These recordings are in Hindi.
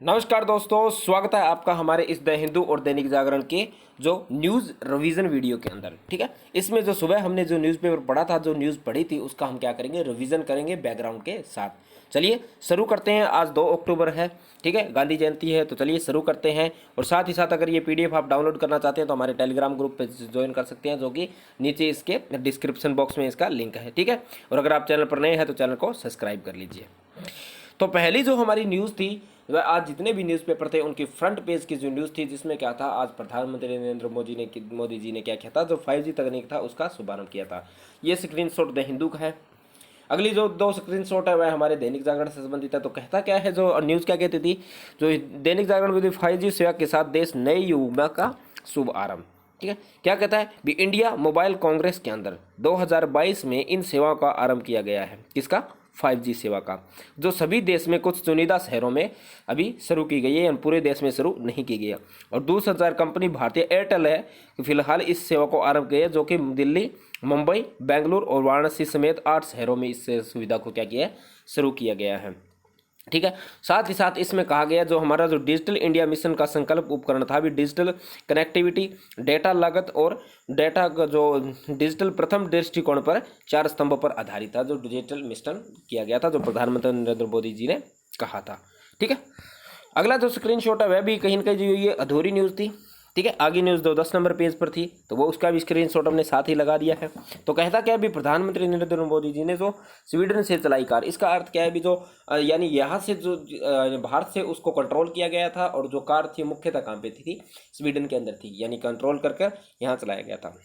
नमस्कार दोस्तों, स्वागत है आपका हमारे इस द हिंदू और दैनिक जागरण के जो न्यूज़ रिवीजन वीडियो के अंदर। ठीक है, इसमें जो सुबह हमने जो न्यूज़पेपर पढ़ा था, जो न्यूज़ पढ़ी थी, उसका हम क्या करेंगे, रिवीजन करेंगे बैकग्राउंड के साथ। चलिए शुरू करते हैं। आज 2 अक्टूबर है, ठीक है, गांधी जयंती है। तो चलिए शुरू करते हैं। और साथ ही साथ अगर ये PDF आप डाउनलोड करना चाहते हैं तो हमारे टेलीग्राम ग्रुप पे ज्वाइन कर सकते हैं, जो कि नीचे इसके डिस्क्रिप्शन बॉक्स में इसका लिंक है। ठीक है, और अगर आप चैनल पर नए हैं तो चैनल को सब्सक्राइब कर लीजिए। तो पहली जो हमारी न्यूज़ थी वह आज जितने भी न्यूज़पेपर थे उनकी फ्रंट पेज की जो न्यूज़ थी, जिसमें क्या था, आज प्रधानमंत्री नरेंद्र मोदी जी ने क्या किया था, जो 5G तकनीक था उसका शुभारंभ किया था। ये स्क्रीनशॉट द हिंदू का है। अगली जो 2 स्क्रीनशॉट है वह हमारे दैनिक जागरण से संबंधित है। तो कहता क्या है, जो न्यूज़ क्या कहती थी, जो दैनिक जागरण विद 5G सेवा के साथ देश नए युग का शुभ आरंभ। ठीक है, क्या कहता है भी, इंडिया मोबाइल कांग्रेस के अंदर 2022 में इन सेवाओं का आरंभ किया गया है। किसका? 5G सेवा का, जो सभी देश में कुछ चुनिंदा शहरों में अभी शुरू की गई है, यानी पूरे देश में शुरू नहीं की गई है। और दूरसंचार कंपनी भारतीय एयरटेल है फिलहाल इस सेवा को आरंभ किया है, जो कि दिल्ली, मुंबई, बेंगलुरु और वाराणसी समेत 8 शहरों में इस सुविधा को क्या किया है, शुरू किया गया है। ठीक है, साथ ही साथ इसमें कहा गया जो हमारा जो डिजिटल इंडिया मिशन का संकल्प उपकरण था, भी डिजिटल कनेक्टिविटी, डेटा लागत और डेटा का जो डिजिटल प्रथम दृष्टिकोण पर 4 स्तंभों पर आधारित था, जो डिजिटल मिशन किया गया था, जो प्रधानमंत्री नरेंद्र मोदी जी ने कहा था। ठीक है, अगला जो स्क्रीनशॉट है वह भी कहीं ना कहीं जो ये अधूरी न्यूज़ थी। ठीक है, आगे न्यूज़ 10 नंबर पेज पर थी, तो वो उसका भी स्क्रीनशॉट हमने साथ ही लगा दिया है। तो कहता क्या है भी, प्रधानमंत्री नरेंद्र मोदी जी ने जो स्वीडन से चलाई कार, इसका अर्थ क्या है भी, जो यानी यहाँ से जो भारत से उसको कंट्रोल किया गया था, और जो कार थी मुख्यतः कहाँ पे थी, स्वीडन के अंदर थी, यानी कंट्रोल कर कर यहाँ चलाया गया था।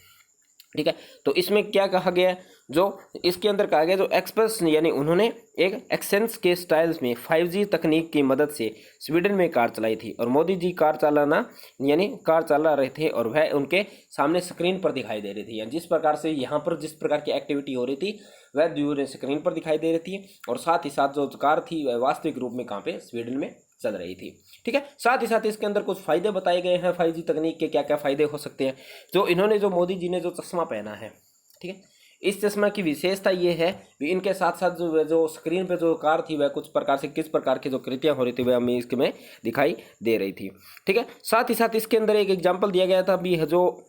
ठीक है, तो इसमें क्या कहा गया है, जो इसके अंदर कहा गया, जो एक्सप्रेस यानी उन्होंने एक एक्सेंस के स्टाइल्स में 5G तकनीक की मदद से स्वीडन में कार चलाई थी, और मोदी जी कार चलाना यानी कार चला रहे थे, और वह उनके सामने स्क्रीन पर दिखाई दे रही थी, यानी जिस प्रकार से यहाँ पर जिस प्रकार की एक्टिविटी हो रही थी वह दूर स्क्रीन पर दिखाई दे रही थी, और साथ ही साथ जो कार थी वह वास्तविक रूप में कहाँ पे, स्वीडन में चल रही थी। ठीक है, साथ ही साथ इसके अंदर कुछ फायदे बताए गए हैं 5G तकनीक के, क्या क्या फायदे हो सकते हैं। जो इन्होंने जो मोदी जी ने जो चश्मा पहना है, ठीक है, इस चश्मा की विशेषता ये है कि इनके साथ साथ जो स्क्रीन पे जो कार थी वह कुछ प्रकार से किस प्रकार की जो कृतियाँ हो रही थी वह हमें इसमें दिखाई दे रही थी। ठीक है, साथ ही साथ इसके अंदर एक एग्जाम्पल दिया गया था भी, जो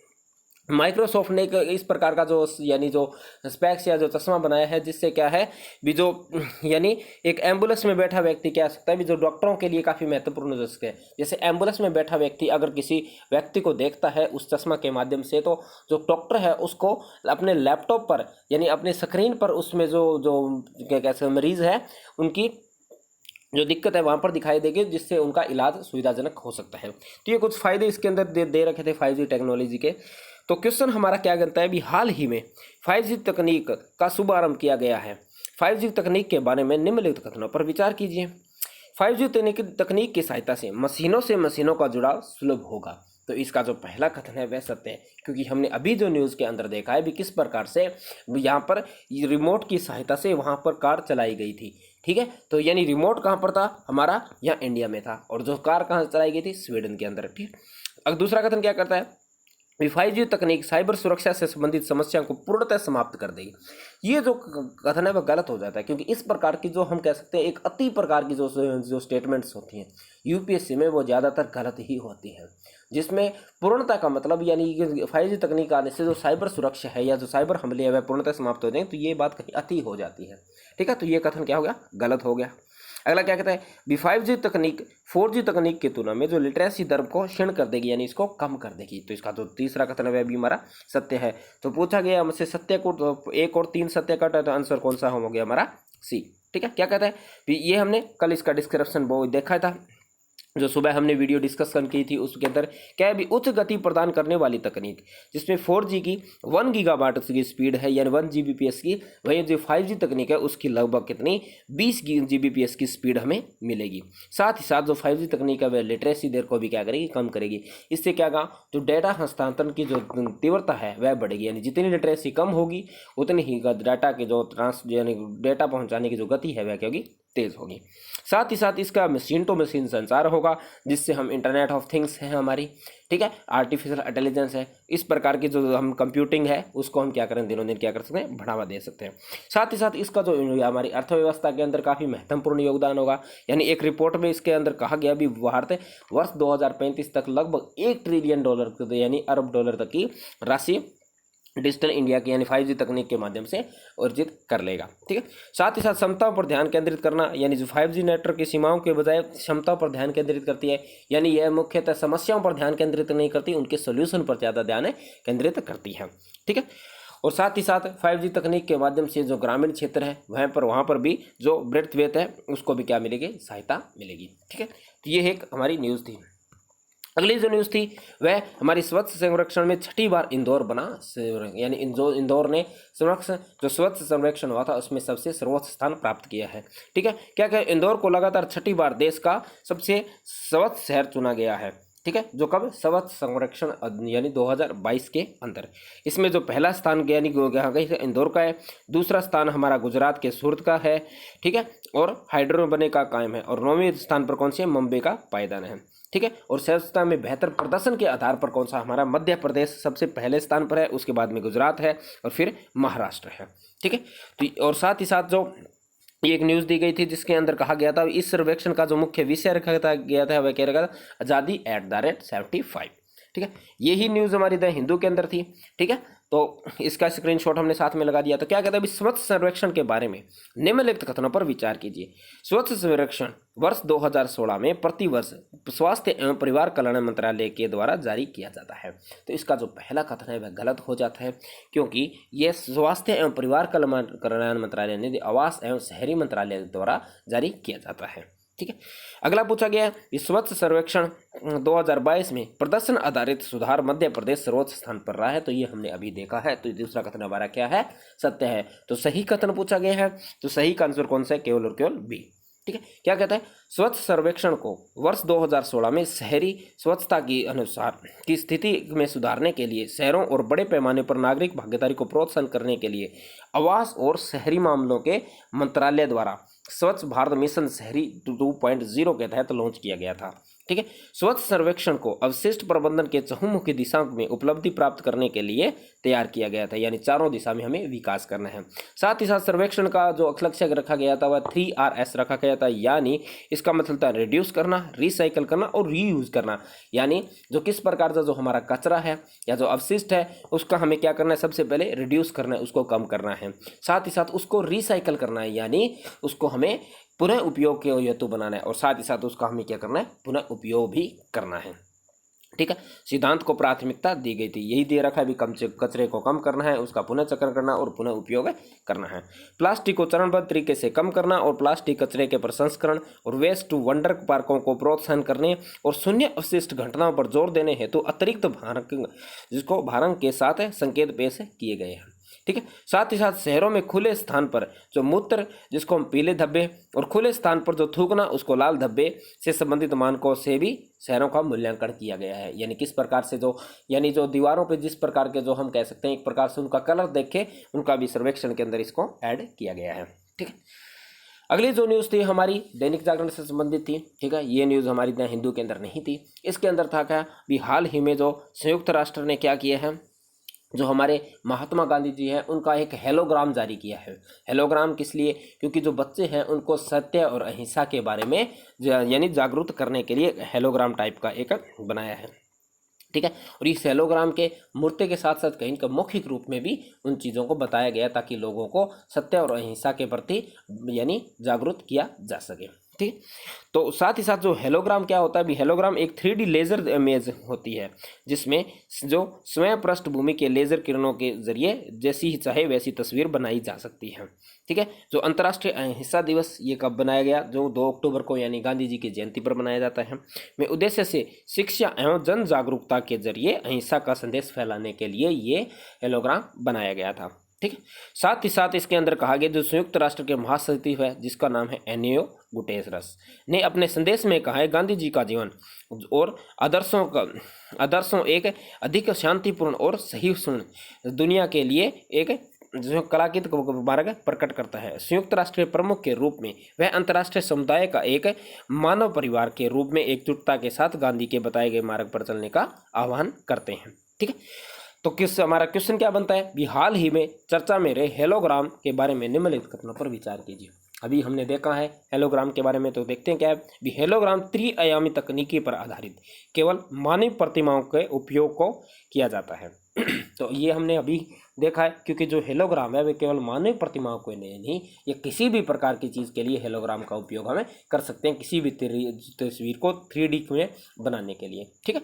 माइक्रोसॉफ्ट ने एक इस प्रकार का जो यानी जो स्पेक्स या जो चश्मा बनाया है, जिससे क्या है भी, जो यानी एक एम्बुलेंस में बैठा व्यक्ति क्या सकता है भी, जो डॉक्टरों के लिए काफ़ी महत्वपूर्ण हो सकता है। जैसे एम्बुलेंस में बैठा व्यक्ति अगर किसी व्यक्ति को देखता है उस चश्मा के माध्यम से, तो जो डॉक्टर है उसको अपने लैपटॉप पर यानी अपने स्क्रीन पर उसमें जो जो क्या कहते हैं मरीज़ है उनकी जो दिक्कत है वहाँ पर दिखाई देगी, जिससे उनका इलाज सुविधाजनक हो सकता है। तो ये कुछ फ़ायदे इसके अंदर दे रखे थे 5G टेक्नोलॉजी के। तो क्वेश्चन हमारा क्या करता है भी, हाल ही में 5G तकनीक का शुभारंभ किया गया है। 5G तकनीक के बारे में निम्नलिखित कथनों पर विचार कीजिए। 5G तकनीक की सहायता से मशीनों का जुड़ाव सुलभ होगा। तो इसका जो पहला कथन है वह सत्य है, क्योंकि हमने अभी जो न्यूज़ के अंदर देखा है भी किस प्रकार से यहाँ पर रिमोट की सहायता से वहाँ पर कार चलाई गई थी। ठीक है, तो यानी रिमोट कहाँ पर था, हमारा यहाँ इंडिया में था, और जो कार कहाँ चलाई गई थी, स्वीडन के अंदर। ठीक, अब दूसरा कथन क्या करता है, 5G तकनीक साइबर सुरक्षा से संबंधित समस्याओं को पूर्णतः समाप्त कर देगी। ये जो कथन है वह गलत हो जाता है, क्योंकि इस प्रकार की जो हम कह सकते हैं एक अति प्रकार की जो स्टेटमेंट्स होती हैं UPSC में, वो ज़्यादातर गलत ही होती हैं, जिसमें पूर्णता का मतलब यानी कि 5G तकनीक आने से जो साइबर सुरक्षा है या जो साइबर हमले है वह पूर्णतः समाप्त हो जाएंगे, तो ये बात कहीं अति हो जाती है। ठीक है, तो ये कथन क्या हो गया, गलत हो गया। अगला क्या कहता है भी, 5G तकनीक 4G तकनीक की तुलना में जो लिटरेसी दर को क्षीण कर देगी, यानी इसको कम कर देगी। तो इसका जो तीसरा कथन है वह भी हमारा सत्य है। तो पूछा गया हमसे सत्य को, तो 1 और 3 सत्य का, तो आंसर कौन सा हो गया हमारा C। ठीक है, क्या कहता है भी, ये हमने कल इसका डिस्क्रिप्शन वो देखा था, जो सुबह हमने वीडियो डिस्कशन की थी, उसके अंदर क्या है भी, उच्च गति प्रदान करने वाली तकनीक, जिसमें 4G की 1 गीगाबाइट की स्पीड है, यानी 1 Gbps की, वही जो 5G तकनीक है उसकी लगभग कितनी 20 Gbps की स्पीड हमें मिलेगी। साथ ही साथ जो 5G तकनीक है वह लिटरेसी दर को भी क्या करेगी, कम करेगी। इससे क्या कहा, जो डेटा हस्तांतरण की जो तीव्रता है वह बढ़ेगी, यानी जितनी लिटरेसी कम होगी उतनी ही डाटा के जो यानी डेटा पहुँचाने की जो गति है वह क्या होगी, तेज होगी। साथ ही साथ इसका मशीन टू मशीन संचार होगा, जिससे हम इंटरनेट ऑफ थिंग्स है हमारी, ठीक है, आर्टिफिशियल इंटेलिजेंस है, इस प्रकार की जो हम कंप्यूटिंग है उसको हम क्या करें, दिनों दिन क्या कर सकते हैं, बढ़ावा दे सकते हैं। साथ ही साथ इसका जो हमारी अर्थव्यवस्था के अंदर काफ़ी महत्वपूर्ण योगदान होगा। यानी एक रिपोर्ट में इसके अंदर कहा गया भी भारत वर्ष 2035 तक लगभग $1 ट्रिलियन यानी अरब डॉलर तक की राशि डिजिटल इंडिया की यानी 5G तकनीक के माध्यम से अर्जित कर लेगा, ठीक है। साथ ही साथ क्षमताओं पर ध्यान केंद्रित करना, यानी जो 5G नेटवर्क की सीमाओं के बजाय क्षमताओं पर ध्यान केंद्रित करती है, यानी यह मुख्यतः समस्याओं पर ध्यान केंद्रित नहीं करती, उनके सोल्यूशन पर ज़्यादा ध्यान केंद्रित करती है, ठीक है। और साथ ही साथ 5G तकनीक के माध्यम से जो ग्रामीण क्षेत्र है वहाँ पर भी जो ब्रेथ वेथ है उसको भी क्या मिलेगी, सहायता मिलेगी, ठीक है। तो ये एक हमारी न्यूज़ थी। अगली जो न्यूज़ थी वह हमारी स्वच्छ संरक्षण में छठी बार इंदौर बना, यानी इंदौर ने जो स्वच्छ संरक्षण हुआ था उसमें सबसे सर्वोच्च स्थान प्राप्त किया है, ठीक है। क्या क्या इंदौर को लगातार छठी बार देश का सबसे स्वच्छ शहर चुना गया है, ठीक है, जो कब स्वच्छ संरक्षण यानी 2022 के अंदर। इसमें जो पहला स्थान यानी इंदौर का है, दूसरा स्थान हमारा गुजरात के सूरत का है, ठीक है, और हाइड्रो बने का कायम है, और 9वें स्थान पर कौन से, मुंबई का पायदान है, ठीक है। और स्वच्छता में बेहतर प्रदर्शन के आधार पर कौन सा, हमारा मध्य प्रदेश सबसे पहले स्थान पर है, उसके बाद में गुजरात है और फिर महाराष्ट्र है, ठीक है। तो और साथ ही साथ जो एक न्यूज़ दी गई थी जिसके अंदर कहा गया था इस सर्वेक्षण का जो मुख्य विषय रखा गया था वह कह रहा था आज़ादी @75, ठीक है। यही न्यूज़ हमारी द हिंदू के अंदर थी, ठीक है। तो इसका स्क्रीनशॉट हमने साथ में लगा दिया। तो क्या कहता है अभी स्वच्छ सर्वेक्षण के बारे में निम्नलिखित कथनों पर विचार कीजिए। स्वच्छ सर्वेक्षण वर्ष 2016 में प्रतिवर्ष स्वास्थ्य एवं परिवार कल्याण मंत्रालय के द्वारा जारी किया जाता है। तो इसका जो पहला कथन है वह गलत हो जाता है, क्योंकि यह स्वास्थ्य एवं परिवार कल्याण मंत्रालय ने आवास एवं शहरी मंत्रालय द्वारा जारी किया जाता है, ठीक है। अगला पूछा गया है स्वच्छ सर्वेक्षण 2022 में प्रदर्शन आधारित सुधार मध्य प्रदेश सर्वोच्च स्थान पर रहा है। तो ये हमने अभी देखा है। तो दूसरा कथन हमारा क्या है, सत्य है। तो सही कथन पूछा गया है, तो सही का आंसर कौन सा है, केवल और केवल बी, ठीक है। क्या कहता है स्वच्छ सर्वेक्षण को वर्ष 2016 में शहरी स्वच्छता की अनुसार की स्थिति में सुधारने के लिए शहरों और बड़े पैमाने पर नागरिक भागीदारी को प्रोत्साहन करने के लिए आवास और शहरी मामलों के मंत्रालय द्वारा स्वच्छ भारत मिशन शहरी 2.0 के तहत लॉन्च किया गया था, ठीक है। स्वच्छ सर्वेक्षण को अवशिष्ट प्रबंधन के चहुमुखी दिशा में उपलब्धि प्राप्त करने के लिए तैयार किया गया था, यानी चारों दिशा में हमें विकास करना है। साथ ही साथ सर्वेक्षण का जो लक्ष्य रखा गया था वह 3Rs रखा गया था, यानी इसका मतलब था रिड्यूस करना, रिसाइकल करना और रीयूज करना। यानी जो किस प्रकार का जो हमारा कचरा है या जो अवशिष्ट है उसका हमें क्या करना है, सबसे पहले रिड्यूस करना है, उसको कम करना है। साथ ही साथ उसको रिसाइकल करना है, यानी उसको हमें पुनः उपयोग के हेतु बनाना है, और साथ ही साथ उसका हमें क्या करना है, पुनः उपयोग भी करना है, ठीक है। सिद्धांत को प्राथमिकता दी गई थी, यही दे रखा है भी कचरे को कम करना है, उसका पुनः चक्रण करना और पुनः उपयोग करना है। प्लास्टिक को चरणबद्ध तरीके से कम करना और प्लास्टिक कचरे के प्रसंस्करण और वेस्ट टू वंडर पार्कों को प्रोत्साहन करने और शून्य अवशिष्ट घटनाओं पर जोर देने हेतु अतिरिक्त भारण के साथ संकेत पेश किए गए हैं, ठीक है। साथ ही साथ शहरों में खुले स्थान पर जो मूत्र जिसको हम पीले धब्बे और खुले स्थान पर जो थूकना उसको लाल धब्बे से संबंधित मानकों से भी शहरों का मूल्यांकन किया गया है। यानी किस प्रकार से यानी जो दीवारों पे जिस प्रकार के जो हम कह सकते हैं एक प्रकार से उनका कलर देख के उनका भी सर्वेक्षण के अंदर इसको ऐड किया गया है, ठीक है। अगली जो न्यूज़ थी हमारी दैनिक जागरण से संबंधित थी, ठीक है। ये न्यूज़ हमारी द हिंदू के अंदर नहीं थी। इसके अंदर था क्या भी हाल ही में जो संयुक्त राष्ट्र ने क्या किया है, जो हमारे महात्मा गांधी जी हैं उनका एक हेलोग्राम जारी किया है। हेलोग्राम किस लिए, क्योंकि जो बच्चे हैं उनको सत्य और अहिंसा के बारे में यानी जागरूक करने के लिए हेलोग्राम टाइप का एक बनाया है, ठीक है। और इस हेलोग्राम के मूर्ति के साथ साथ कहीं का मौखिक रूप में भी उन चीज़ों को बताया गया ताकि लोगों को सत्य और अहिंसा के प्रति यानी जागरूक किया जा सके, ठीक। तो साथ ही साथ जो हेलोग्राम क्या होता है भी, हेलोग्राम एक 3D लेजर इमेज होती है जिसमें जो स्वयं पृष्ठभूमि के लेजर किरणों के जरिए जैसी ही चाहे वैसी तस्वीर बनाई जा सकती है, ठीक है। जो अंतर्राष्ट्रीय अहिंसा दिवस ये कब बनाया गया, जो 2 अक्टूबर को यानी गांधी जी की जयंती पर मनाया जाता है। में उद्देश्य से शिक्षा एवं जन जागरूकता के जरिए अहिंसा का संदेश फैलाने के लिए ये हेलोग्राम बनाया गया था, ठीक है। साथ ही साथ इसके अंदर कहा गया जो संयुक्त राष्ट्र के महासचिव है जिसका नाम है एनियो गुटेरस ने अपने संदेश में कहा है गांधी जी का जीवन और आदर्शों एक अधिक शांतिपूर्ण और सहिष्णु दुनिया के लिए एक जो कलाकृत मार्ग प्रकट करता है। संयुक्त राष्ट्र प्रमुख के रूप में वह अंतर्राष्ट्रीय समुदाय का एक मानव परिवार के रूप में एकजुटता के साथ गांधी के बताए गए मार्ग पर चलने का आह्वान करते हैं। ठीक है, तो हमारा क्वेश्चन क्या बनता है, भी हाल ही में चर्चा में रहे हेलोग्राम के बारे में निम्नलिखित कथनों पर विचार कीजिए। अभी हमने देखा है हेलोग्राम के बारे में, तो देखते हैं क्या है। भी हेलोग्राम त्रिआयामी तकनीकी पर आधारित केवल मानव प्रतिमाओं के उपयोग को किया जाता है। तो ये हमने अभी देखा है, क्योंकि जो हेलोग्राम है वे केवल मानव प्रतिमाओं को नहीं, ये किसी भी प्रकार की चीज़ के लिए हेलोग्राम का उपयोग हमें कर सकते हैं, किसी भी तस्वीर को 3D में बनाने के लिए। ठीक है,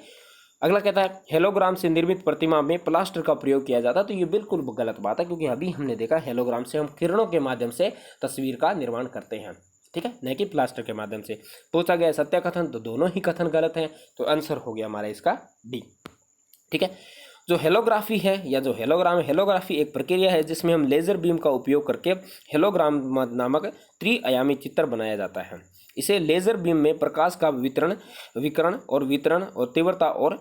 अगला कहता है हेलोग्राम से निर्मित प्रतिमा में प्लास्टर का प्रयोग किया जाता है। तो ये बिल्कुल गलत बात है, क्योंकि अभी हमने देखा हेलोग्राम से हम किरणों के माध्यम से तस्वीर का निर्माण करते हैं। ठीक है, न कि प्लास्टर के माध्यम से। पूछा गया सत्य कथन, तो दोनों ही कथन गलत हैं, तो आंसर हो गया हमारा इसका डी। ठीक है, जो हेलोग्राफी है या जो हेलोग्राम, हेलोग्राफी एक प्रक्रिया है जिसमें हम लेजर बीम का उपयोग करके हेलोग्राम नामक त्रिआयामी चित्र बनाया जाता है। इसे लेजर बीम में प्रकाश का विकर्ण और तीव्रता और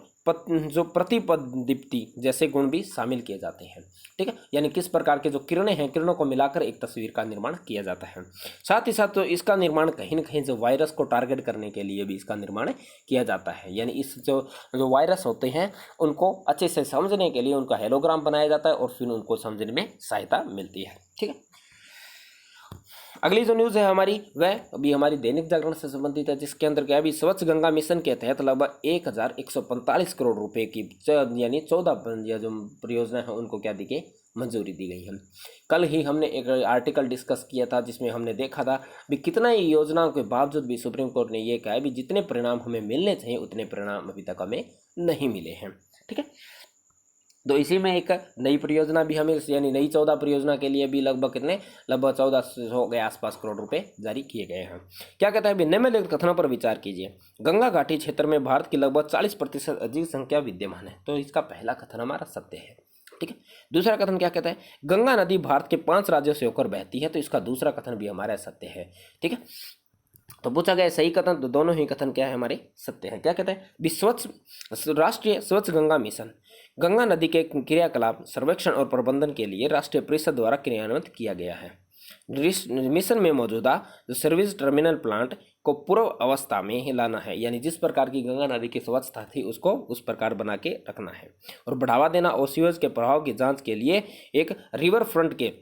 जो प्रतिपदीप्ति जैसे गुण भी शामिल किए जाते हैं। ठीक है, यानी किस प्रकार के जो किरणें हैं, किरणों को मिलाकर एक तस्वीर का निर्माण किया जाता है। साथ ही साथ तो इसका निर्माण कहीं न कहीं जो वायरस को टारगेट करने के लिए भी इसका निर्माण किया जाता है। यानी इस जो वायरस होते हैं उनको अच्छे से समझने के लिए उनका हेलोग्राम बनाया जाता है और फिर उनको समझने में सहायता मिलती है। ठीक है, अगली जो न्यूज़ है हमारी वह अभी हमारी दैनिक जागरण से संबंधित है, जिसके अंदर क्या अभी स्वच्छ गंगा मिशन के तहत लगभग 1145 करोड़ रुपए की यानी 14 जो परियोजना है उनको क्या दी गई, मंजूरी दी गई है। कल ही हमने एक आर्टिकल डिस्कस किया था जिसमें हमने देखा था भी कितना ही योजनाओं के बावजूद भी सुप्रीम कोर्ट ने ये कहा है भी जितने परिणाम हमें मिलने चाहिए उतने परिणाम अभी तक हमें नहीं मिले हैं। ठीक है, तो इसी में एक नई परियोजना भी हमें यानी नई 14 परियोजना के लिए भी लगभग 1400 के आसपास करोड़ रुपए जारी किए गए हैं। क्या कहता है अभी निम्नलिखित कथनों पर विचार कीजिए। गंगा घाटी क्षेत्र में भारत की लगभग 40% अधिक संख्या विद्यमान है। तो इसका पहला कथन हमारा सत्य है। ठीक है, दूसरा कथन क्या कहता है, गंगा नदी भारत के 5 राज्यों से होकर बहती है। तो इसका दूसरा कथन भी हमारा सत्य है। ठीक है, तो पूछा गया सही कथन, तो दोनों ही कथन क्या है हमारे सत्य है। क्या कहता है राष्ट्रीय स्वच्छ गंगा मिशन गंगा नदी के क्रियाकलाप सर्वेक्षण और प्रबंधन के लिए राष्ट्रीय परिषद द्वारा क्रियान्वित किया गया है। मिशन में मौजूदा जो सर्विस टर्मिनल प्लांट को पूर्व अवस्था में ही लाना है, यानी जिस प्रकार की गंगा नदी की स्वच्छता थी उसको उस प्रकार बना के रखना है और बढ़ावा देना और सीवेज के प्रभाव की जांच के लिए एक रिवर फ्रंट के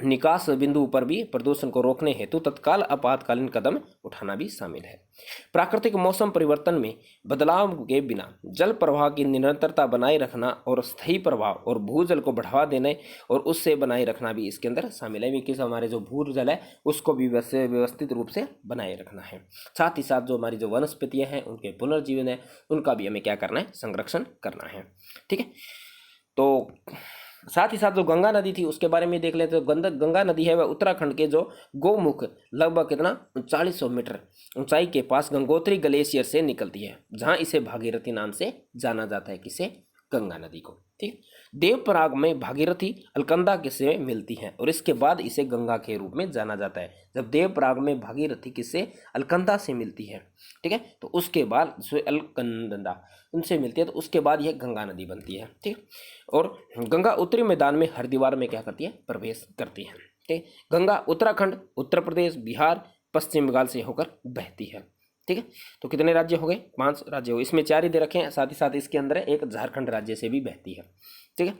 निकास बिंदु पर भी प्रदूषण को रोकने हेतु तत्काल आपातकालीन कदम उठाना भी शामिल है। प्राकृतिक मौसम परिवर्तन में बदलाव के बिना जल प्रवाह की निरंतरता बनाए रखना और स्थायी प्रवाह और भूजल को बढ़ावा देने और उससे बनाए रखना भी इसके अंदर शामिल है। कि हमारे जो भूजल है उसको भी वैसे व्यवस्थित रूप से बनाए रखना है। साथ ही साथ जो हमारी जो वनस्पतियाँ हैं उनके पुनर्जीवन है उनका भी हमें क्या करना है, संरक्षण करना है। ठीक है, तो साथ ही साथ जो गंगा नदी थी उसके बारे में देख लेते हैं। तो गंगा नदी है वह उत्तराखंड के जो गोमुख लगभग कितना 3900 मीटर ऊंचाई के पास गंगोत्री ग्लेशियर से निकलती है, जहां इसे भागीरथी नाम से जाना जाता है। किसे, गंगा नदी को। ठीक, देवप्रयाग में भागीरथी अलकनंदा किससे मिलती है और इसके बाद इसे गंगा के रूप में जाना जाता है। जब देवप्रयाग में भागीरथी किससे, अलकनंदा से मिलती है। ठीक है, तो उसके बाद अलकनंदा उनसे मिलती है, तो उसके बाद यह गंगा नदी बनती है। ठीक, और गंगा उत्तरी मैदान में हरिद्वार में क्या करती है, प्रवेश करती है। ठीक, गंगा उत्तराखंड, उत्तर प्रदेश, बिहार, पश्चिम बंगाल से होकर बहती है। ठीक है, तो कितने राज्य हो गए, 5 राज्य हो गए। इसमें 4 ही दे रखे हैं, साथ ही साथ इसके अंदर एक झारखंड राज्य से भी बहती है। ठीक है,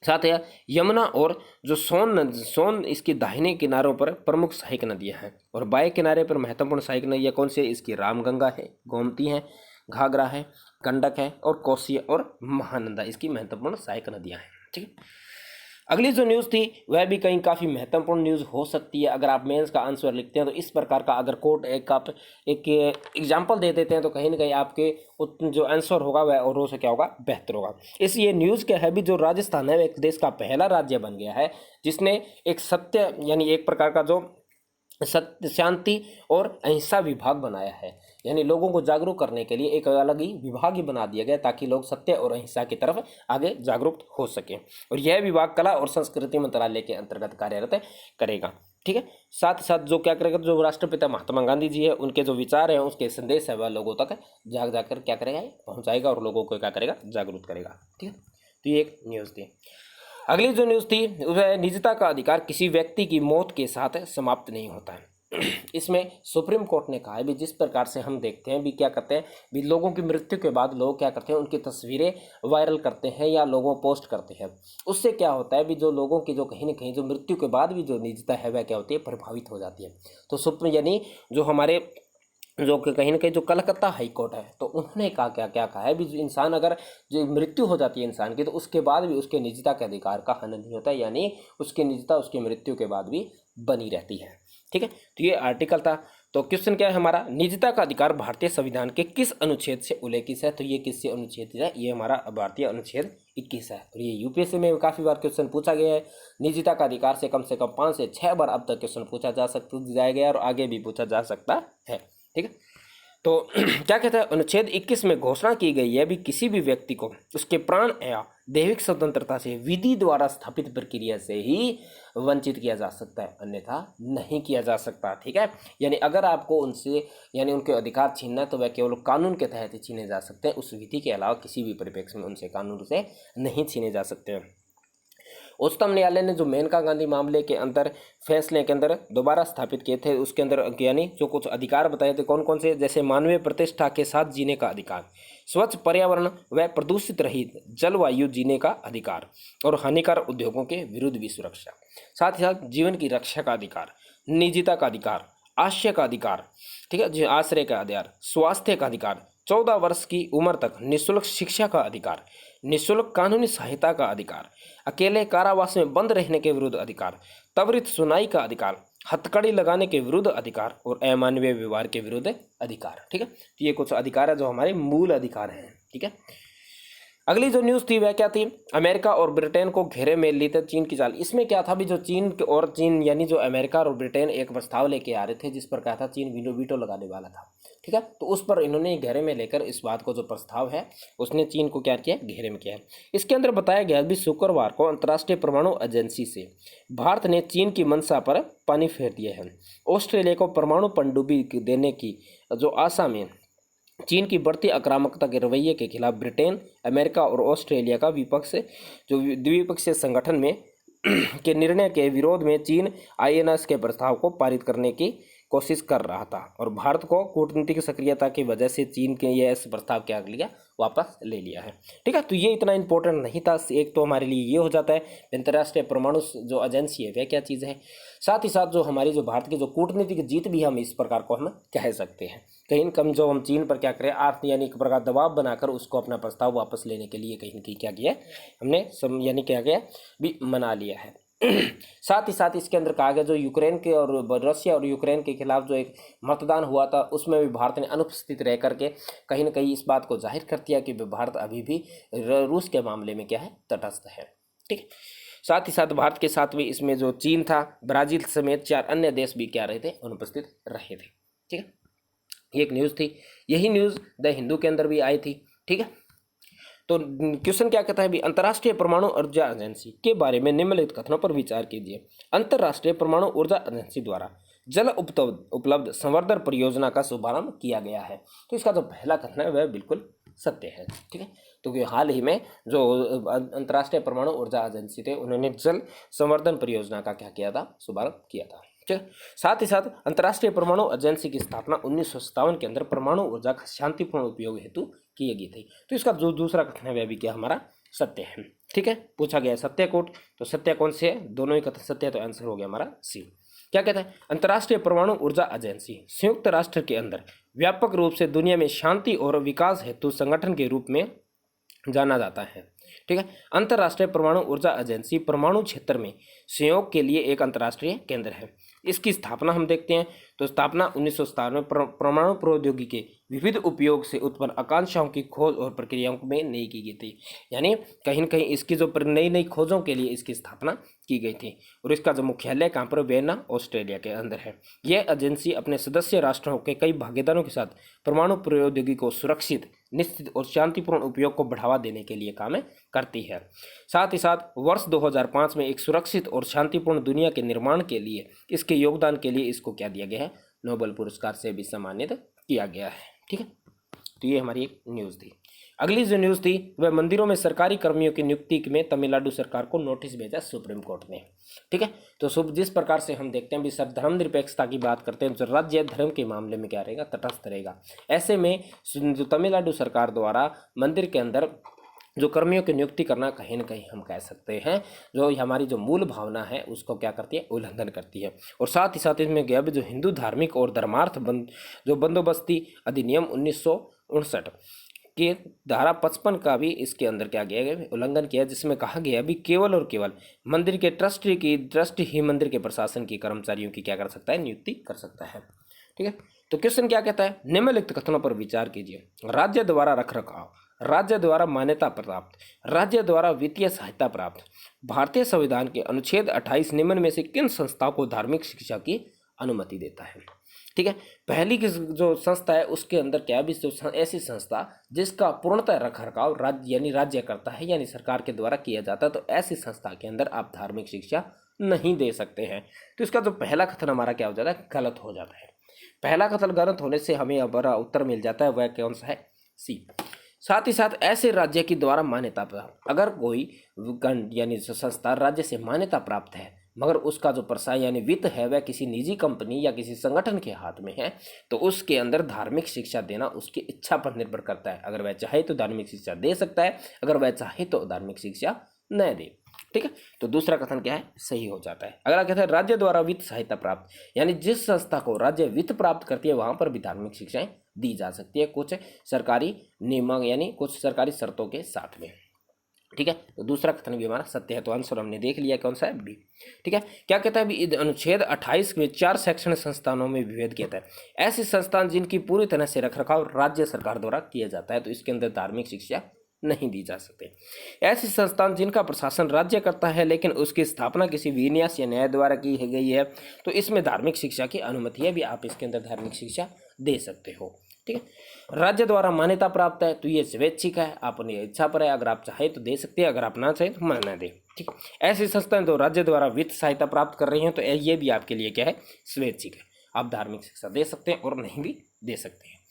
साथ है यमुना और जो सोन इसकी दाहिने किनारों पर प्रमुख सहायक नदियां हैं और बाएं किनारे पर महत्वपूर्ण सहायक नदियां कौन सी है, इसकी रामगंगा है, गोमती है, घाघरा है, गंडक है और कोसी और महानंदा इसकी महत्वपूर्ण सहायक नदियां हैं। ठीक है, अगली जो न्यूज़ थी वह भी कहीं काफ़ी महत्वपूर्ण न्यूज़ हो सकती है। अगर आप मेंस का आंसर लिखते हैं तो इस प्रकार का अगर कोड एक एग्जाम्पल दे देते हैं तो कहीं ना कहीं आपके जो आंसर होगा वह और से क्या होगा, बेहतर होगा। इस ये न्यूज़ क्या है भी, जो राजस्थान है एक देश का पहला राज्य बन गया है जिसने एक सत्य यानी एक प्रकार का जो सत्य, शांति और अहिंसा विभाग बनाया है। यानी लोगों को जागरूक करने के लिए एक अलग ही विभाग ही बना दिया गया ताकि लोग सत्य और अहिंसा की तरफ आगे जागरूक हो सकें। और यह विभाग कला और संस्कृति मंत्रालय के अंतर्गत कार्यरत करेगा। ठीक है, साथ ही साथ जो क्या करेगा, जो राष्ट्रपिता महात्मा गांधी जी है उनके जो विचार हैं उसके संदेश है वह लोगों तक जाकर क्या करेगा, पहुँचाएगा और लोगों को क्या करेगा, जागरूक करेगा। ठीक है, तो ये एक न्यूज़ थी। अगली जो न्यूज़ थी वह निजता का अधिकार किसी व्यक्ति की मौत के साथ समाप्त नहीं होता है। इसमें सुप्रीम कोर्ट ने कहा है भी जिस प्रकार से हम देखते हैं भी क्या करते हैं भी लोगों की मृत्यु के बाद लोग क्या करते हैं उनकी तस्वीरें वायरल करते हैं या लोगों पोस्ट करते हैं। उससे क्या होता है भी जो लोगों की जो कहीं ना कहीं जो मृत्यु के बाद भी जो निजता है वह क्या होती है प्रभावित हो जाती है। तो यानी जो हमारे जो कि कहीं ना कहीं जो कलकत्ता हाई कोर्ट है तो उन्होंने कहा क्या कहा है भी जो इंसान अगर जो मृत्यु हो जाती है इंसान की तो उसके बाद भी उसके निजता के अधिकार का हनन नहीं होता, यानी उसकी निजता उसकी मृत्यु के बाद भी बनी रहती है। ठीक है, तो ये आर्टिकल था। तो क्वेश्चन क्या है हमारा, निजता का अधिकार भारतीय संविधान के किस अनुच्छेद से उल्लेखित है? तो ये किससे अनुच्छेद है? ये हमारा भारतीय अनुच्छेद 21 है। और ये यूपीएससी में काफ़ी बार क्वेश्चन पूछा गया है। निजता का अधिकार से कम 5 से 6 बार अब तक क्वेश्चन पूछा जा सकता जाएगा और आगे भी पूछा जा सकता है। ठीक है, तो क्या कहता है अनुच्छेद 21 में घोषणा की गई है भी किसी भी व्यक्ति को उसके प्राण या दैहिक स्वतंत्रता से विधि द्वारा स्थापित प्रक्रिया से ही वंचित किया जा सकता है, अन्यथा नहीं किया जा सकता। ठीक है, यानी अगर आपको उनसे यानी उनके अधिकार छीनना है तो वह केवल कानून के तहत ही छीने जा सकते हैं, उस विधि के अलावा किसी भी परिप्रेक्ष्य में उनसे कानून से नहीं छीने जा सकते हैं। उच्चतम न्यायालय ने जो मेनका गांधी मामले के अंदर फैसले के अंदर दोबारा स्थापित किए थे उसके अंदर यानी जो कुछ अधिकार बताए थे कौन कौन से, जैसे मानवीय प्रतिष्ठा के साथ जीने का अधिकार, स्वच्छ पर्यावरण व प्रदूषित रहित जलवायु जीने का अधिकार और हानिकारक उद्योगों के विरुद्ध भी सुरक्षा, साथ ही साथ जीवन की रक्षा का अधिकार, निजता का अधिकार, आश्रय का अधिकार, ठीक है जी, आश्रय का अधिकार, स्वास्थ्य का अधिकार, 14 वर्ष की उम्र तक निःशुल्क शिक्षा का अधिकार, निःशुल्क कानूनी सहायता का अधिकार, अकेले कारावास में बंद रहने के विरुद्ध अधिकार, त्वरित सुनवाई का अधिकार, हथकड़ी लगाने के विरुद्ध अधिकार और अमानवीय व्यवहार के विरुद्ध अधिकार। ठीक है, तो ये कुछ अधिकार है जो हमारे मूल अधिकार हैं। ठीक है, अगली जो न्यूज़ थी वह क्या थी, अमेरिका और ब्रिटेन को घेरे में लेते चीन की चाल। इसमें क्या था भी जो चीन यानी जो अमेरिका और ब्रिटेन एक प्रस्ताव लेके आ रहे थे जिस पर क्या था चीन वीटो लगाने वाला था। ठीक है, तो उस पर इन्होंने घेरे में लेकर इस बात को जो प्रस्ताव है उसने चीन को क्या किया, घेरे में किया है। इसके अंदर बताया गया भी शुक्रवार को अंतर्राष्ट्रीय परमाणु एजेंसी से भारत ने चीन की मंशा पर पानी फेर दिया है। ऑस्ट्रेलिया को परमाणु पनडुब्बी देने की जो आशा में चीन की बढ़ती आक्रामकता के रवैये के खिलाफ ब्रिटेन, अमेरिका और ऑस्ट्रेलिया का विपक्ष जो द्विपक्षीय संगठन में के निर्णय के विरोध में चीन आईएनएस के प्रस्ताव को पारित करने की कोशिश कर रहा था और भारत को कूटनीतिक सक्रियता की वजह से चीन के ये इस प्रस्ताव क्या कर लिया, वापस ले लिया है। ठीक है, तो ये इतना इंपॉर्टेंट नहीं था। एक तो हमारे लिए ये हो जाता है अंतर्राष्ट्रीय परमाणु जो एजेंसी है वह क्या चीज़ है, साथ ही साथ जो हमारी जो भारत की जो कूटनीतिक जीत भी हम इस प्रकार को हम कह सकते हैं। कहीं कम जो हम चीन पर क्या करें आर्थ यानी एक प्रकार दबाव बनाकर उसको अपना प्रस्ताव वापस लेने के लिए कहीं न कहीं क्या किया हमने यानी क्या गया भी मना लिया है। साथ ही साथ इसके अंदर कहा गया जो यूक्रेन के और रशिया और यूक्रेन के खिलाफ जो एक मतदान हुआ था उसमें भी भारत ने अनुपस्थित रह करके कहीं ना कहीं इस बात को जाहिर कर दिया कि भारत अभी भी रूस के मामले में क्या है, तटस्थ है। ठीक है, साथ ही साथ भारत के साथ भी इसमें जो चीन था, ब्राजील समेत 4 अन्य देश भी क्या रहे थे, अनुपस्थित रहे थे। ठीक है, ये एक न्यूज़ थी। यही न्यूज़ द हिंदू के अंदर भी आई थी। ठीक है, तो क्वेश्चन क्या कहता है भी अंतर्राष्ट्रीय परमाणु ऊर्जा एजेंसी के बारे में निम्नलिखित कथनों पर विचार कीजिए। अंतर्राष्ट्रीय परमाणु ऊर्जा एजेंसी द्वारा जल उपलब्ध संवर्धन परियोजना का शुभारंभ किया गया है। तो इसका जो पहला कथन है वह बिल्कुल सत्य है। ठीक है, तो हाल ही में जो अंतर्राष्ट्रीय परमाणु ऊर्जा एजेंसी थे उन्होंने जल संवर्धन परियोजना का क्या किया था, शुभारंभ किया था। ठीक है, साथ ही साथ अंतर्राष्ट्रीय परमाणु एजेंसी की स्थापना 1957 के अंदर परमाणु ऊर्जा का शांतिपूर्ण उपयोग हेतु की गई थी। तो इसका जो दूसरा कथन है वह भी क्या हमारा सत्य है। ठीक है, पूछा गया सत्य कोट, तो सत्य कौन से है, दोनों ही कथन सत्य, तो आंसर हो गया हमारा सी। क्या कहता है, अंतर्राष्ट्रीय परमाणु ऊर्जा एजेंसी संयुक्त राष्ट्र के अंदर व्यापक रूप से दुनिया में शांति और विकास हेतु संगठन के रूप में जाना जाता है। ठीक है, अंतर्राष्ट्रीय परमाणु ऊर्जा एजेंसी परमाणु क्षेत्र में सहयोग के लिए एक अंतर्राष्ट्रीय केंद्र है। इसकी स्थापना हम देखते हैं तो स्थापना 1957 में परमाणु प्रौद्योगिकी के विविध उपयोग से उत्पन्न आकांक्षाओं की खोज और प्रक्रियाओं में नई की गई थी। यानी कहीं न कहीं इसकी जो नई खोजों के लिए इसकी स्थापना की गई थी और इसका जो मुख्यालय कहाँ पर, वियना ऑस्ट्रेलिया के अंदर है। यह एजेंसी अपने सदस्य राष्ट्रों के कई भागीदारों के साथ परमाणु प्रौद्योगिकी को सुरक्षित, निश्चित और शांतिपूर्ण उपयोग को बढ़ावा देने के लिए काम करती है। साथ ही साथ वर्ष 2005 में एक सुरक्षित और शांतिपूर्ण दुनिया के निर्माण के लिए इसके योगदान के लिए इसको क्या दिया गया है, नोबेल पुरस्कार से भी सम्मानित किया गया है। ठीक है, तो ये हमारी एक न्यूज़ थी। अगली जो न्यूज़ थी वह मंदिरों में सरकारी कर्मियों की नियुक्ति में तमिलनाडु सरकार को नोटिस भेजा सुप्रीम कोर्ट ने। ठीक है, तो जिस प्रकार से हम देखते हैं भी सर धर्मनिरपेक्षता की बात करते हैं, जो राज्य धर्म के मामले में क्या रहेगा, तटस्थ रहेगा। ऐसे में जो तमिलनाडु सरकार द्वारा मंदिर के अंदर जो कर्मियों की नियुक्ति करना कहीं ना कहीं हम कह सकते हैं जो हमारी जो मूल भावना है उसको क्या करती है, उल्लंघन करती है। और साथ ही साथ इसमें गया भी जो हिंदू धार्मिक और धर्मार्थ जो बंदोबस्ती अधिनियम 1959 के धारा 55 का भी इसके अंदर क्या किया गया, उल्लंघन किया, जिसमें कहा गया भी केवल और केवल मंदिर के ट्रस्ट ही मंदिर के प्रशासन की कर्मचारियों की क्या कर सकता है, नियुक्ति कर सकता है। ठीक है, तो क्वेश्चन क्या कहता है, निम्नलिखित कथनों पर विचार कीजिए। राज्य द्वारा रखरखाव, राज्य द्वारा मान्यता प्राप्त, राज्य द्वारा वित्तीय सहायता प्राप्त, भारतीय संविधान के अनुच्छेद 28 निम्न में से किन संस्थाओं को धार्मिक शिक्षा की अनुमति देता है। ठीक है, पहली की जो संस्था है उसके अंदर क्या है भी जो ऐसी संस्था जिसका पूर्णतः रखरखाव राज्य यानी राज्य करता है यानी सरकार के द्वारा किया जाता है, तो ऐसी संस्था के अंदर आप धार्मिक शिक्षा नहीं दे सकते हैं। तो इसका जो पहला कथन हमारा क्या हो जाता है, गलत हो जाता है। पहला कथन गलत होने से हमें हमारा उत्तर मिल जाता है, वह कौन सा है, सी। साथ ही साथ ऐसे राज्य के द्वारा मान्यता प्राप्त, अगर कोई यानी संस्था राज्य से मान्यता प्राप्त है मगर उसका जो प्रसार यानी वित्त है वह किसी निजी कंपनी या किसी संगठन के हाथ में है, तो उसके अंदर धार्मिक शिक्षा देना उसकी इच्छा पर निर्भर करता है। अगर वह चाहे तो धार्मिक शिक्षा दे सकता है, अगर वह चाहे तो धार्मिक शिक्षा न दे। ठीक है, तो दूसरा कथन क्या है, सही हो जाता है। अगला कहता है राज्य द्वारा वित्त सहायता प्राप्त, यानी जिस संस्था को राज्य वित्त प्राप्त करती है वहां पर भी धार्मिक शिक्षाएं दी जा सकती है, कुछ सरकारी नियम यानी कुछ सरकारी शर्तों के साथ में। ठीक है, तो दूसरा कथन भी हमारा सत्य है, तो आंसर हमने देख लिया कौन सा है, बी। ठीक है, क्या कहता है भी अनुच्छेद 28 में 4 शैक्षणिक संस्थानों में विभेद किया है। ऐसे संस्थान जिनकी पूरी तरह से रखरखाव राज्य सरकार द्वारा किया जाता है, तो इसके अंदर धार्मिक शिक्षा नहीं दी जा सकती। ऐसी संस्थान जिनका प्रशासन राज्य करता है लेकिन उसकी स्थापना किसी विन्यास या न्याय द्वारा की गई है, तो इसमें धार्मिक शिक्षा की अनुमति है भी, आप इसके अंदर धार्मिक शिक्षा दे सकते हो। ठीक है, राज्य द्वारा मान्यता प्राप्त है तो ये स्वैच्छिक है, अपनी इच्छा पर है, अगर आप चाहे तो दे सकते हैं, अगर आप ना चाहे तो मना दे। ठीक, ऐसी संस्थाएं तो राज्य द्वारा वित्त सहायता प्राप्त कर रही हैं, तो ये भी आपके लिए क्या है, स्वैच्छिक है, आप धार्मिक शिक्षा दे सकते हैं और नहीं भी दे सकते हैं।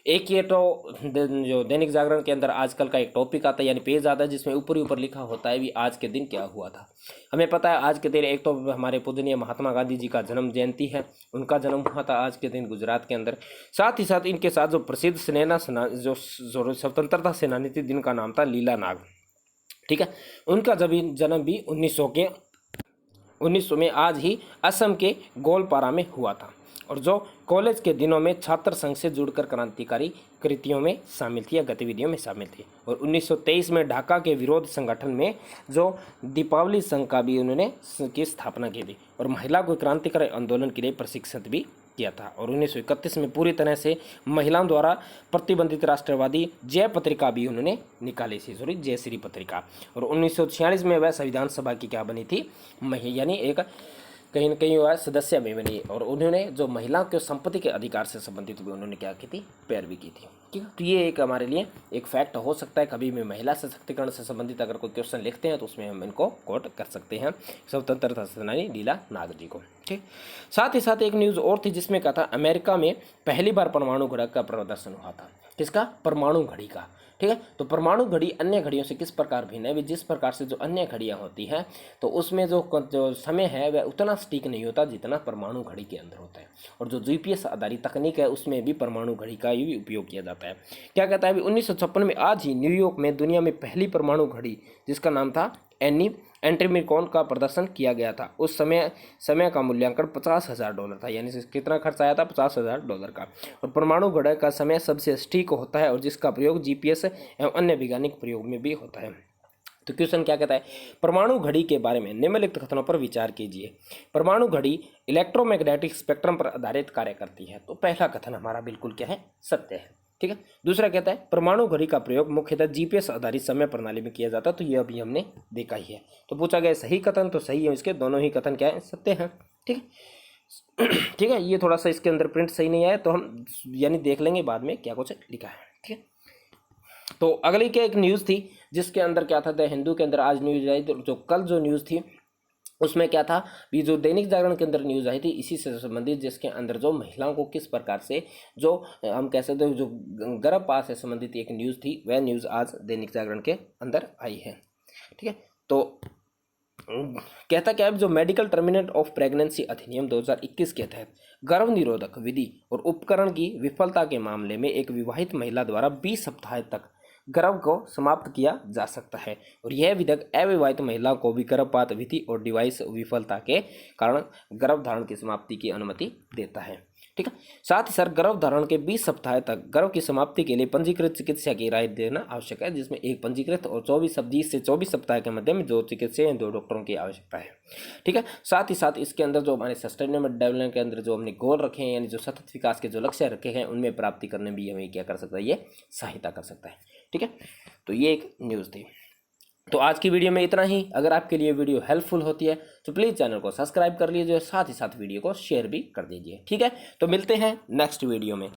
एक ये तो जो दैनिक जागरण के अंदर आजकल का एक टॉपिक आता है यानी पेज आता है जिसमें ऊपर ही ऊपर लिखा होता है भी आज के दिन क्या हुआ था। हमें पता है आज के दिन एक तो हमारे पूजनीय महात्मा गांधी जी का जन्म जयंती है, उनका जन्म हुआ था आज के दिन गुजरात के अंदर। साथ ही साथ इनके साथ जो प्रसिद्ध जो स्वतंत्रता सेनानी थी जिनका नाम था लीला नाग, ठीक है, उनका जन्म भी 1900 में आज ही असम के गोलपारा में हुआ था, और जो कॉलेज के दिनों में छात्र संघ से जुड़कर क्रांतिकारी कृतियों में शामिल थी या गतिविधियों में शामिल थी। और 1923 में ढाका के विरोध संगठन में जो दीपावली संघ का भी उन्होंने की स्थापना की थी, और महिला को क्रांतिकारी आंदोलन के लिए प्रशिक्षित भी किया था। और 1931 में पूरी तरह से महिलाओं द्वारा प्रतिबंधित राष्ट्रवादी जय पत्रिका भी उन्होंने निकाली थी, जय श्री पत्रिका। और 1946 में वह संविधान सभा की क्या बनी थी, यानी एक कहीं न कहीं वह सदस्य भी बनी, और उन्होंने जो महिलाओं के संपत्ति के अधिकार से संबंधित भी उन्होंने क्या की थी, पैरवी की थी। ठीक है, तो ये एक हमारे लिए एक फैक्ट हो सकता है, कभी भी महिला सशक्तिकरण से संबंधित अगर कोई क्वेश्चन लिखते हैं तो उसमें हम इनको कोट कर सकते हैं, स्वतंत्रता सेनानी लीला नाग जी को। ठीक, साथ ही साथ एक न्यूज़ और थी जिसमें कहा था अमेरिका में पहली बार परमाणु घड़ी का प्रदर्शन हुआ था। किसका, परमाणु घड़ी का। ठीक है, तो परमाणु घड़ी अन्य घड़ियों से किस प्रकार भिन्न है, जिस प्रकार से जो अन्य घड़ियां होती हैं तो उसमें जो समय है वह उतना सटीक नहीं होता जितना परमाणु घड़ी के अंदर होता है। और जो जीपीएस आधारित तकनीक है उसमें भी परमाणु घड़ी का ही उपयोग किया जाता है। क्या कहता है, 1956 में आज ही न्यूयॉर्क में दुनिया में पहली परमाणु घड़ी जिसका नाम था एंट्रीमिकॉन का प्रदर्शन किया गया था। उस समय का मूल्यांकन $50,000 था, यानी कितना खर्च आया था, $50,000 का। और परमाणु घड़ी का समय सबसे सटीक होता है और जिसका प्रयोग जीपीएस एवं अन्य वैज्ञानिक प्रयोग में भी होता है। तो क्वेश्चन क्या कहता है, परमाणु घड़ी के बारे में निम्नलिखित कथनों पर विचार कीजिए। परमाणु घड़ी इलेक्ट्रोमैग्नेटिक स्पेक्ट्रम पर आधारित कार्य करती है, तो पहला कथन हमारा बिल्कुल क्या है, सत्य है। ठीक है, दूसरा कहता है परमाणु घड़ी का प्रयोग मुख्यतः जीपीएस आधारित समय प्रणाली में किया जाता है, तो ये अभी हमने देखा ही है। तो पूछा गया सही कथन, तो सही है, इसके दोनों ही कथन क्या है, सत्य हैं। ठीक है, ठीक है, ये थोड़ा सा इसके अंदर प्रिंट सही नहीं आया तो हम यानी देख लेंगे बाद में क्या कुछ लिखा है। ठीक है, तो अगली क्या एक न्यूज़ थी जिसके अंदर क्या था, द हिंदू के अंदर आज न्यूज़ आई, जो कल जो न्यूज़ थी उसमें क्या था, ये जो दैनिक जागरण के अंदर न्यूज़ आई थी इसी से संबंधित, जिसके अंदर जो महिलाओं को किस प्रकार से जो हम कह सकते हो जो गर्भपात से संबंधित एक न्यूज़ थी, वह न्यूज़ आज दैनिक जागरण के अंदर आई है। ठीक है, तो कहता क्या है, जो मेडिकल टर्मिनेट ऑफ प्रेगनेंसी अधिनियम 2021 के तहत गर्भ निरोधक विधि और उपकरण की विफलता के मामले में एक विवाहित महिला द्वारा 20 सप्ताह तक गर्भ को समाप्त किया जा सकता है, और यह विधेयक अविवाहित महिला को भी गर्भपात विधि और डिवाइस विफलता के कारण गर्भधारण की समाप्ति की अनुमति देता है। ठीक है, साथ ही सर गर्भधारण के 20 सप्ताह तक गर्भ की समाप्ति के लिए पंजीकृत चिकित्सा की राय देना आवश्यक है, जिसमें एक पंजीकृत और 20 से 24 सप्ताह के मध्य में 2 चिकित्सक या 2 डॉक्टरों की आवश्यकता है। ठीक है, साथ ही साथ इसके अंदर जो हमारे सस्टेनेबल डेवलपमेंट के अंदर जो हमने गोल रखे हैं, यानी जो सतत विकास के जो लक्ष्य रखे हैं, उनमें प्राप्ति करने भी हमें क्या कर सकता है, ये सहायता कर सकता है। ठीक है, तो ये एक न्यूज़ थी। तो आज की वीडियो में इतना ही। अगर आपके लिए वीडियो हेल्पफुल होती है तो प्लीज़ चैनल को सब्सक्राइब कर लीजिए, साथ ही साथ वीडियो को शेयर भी कर दीजिए। ठीक है, तो मिलते हैं नेक्स्ट वीडियो में।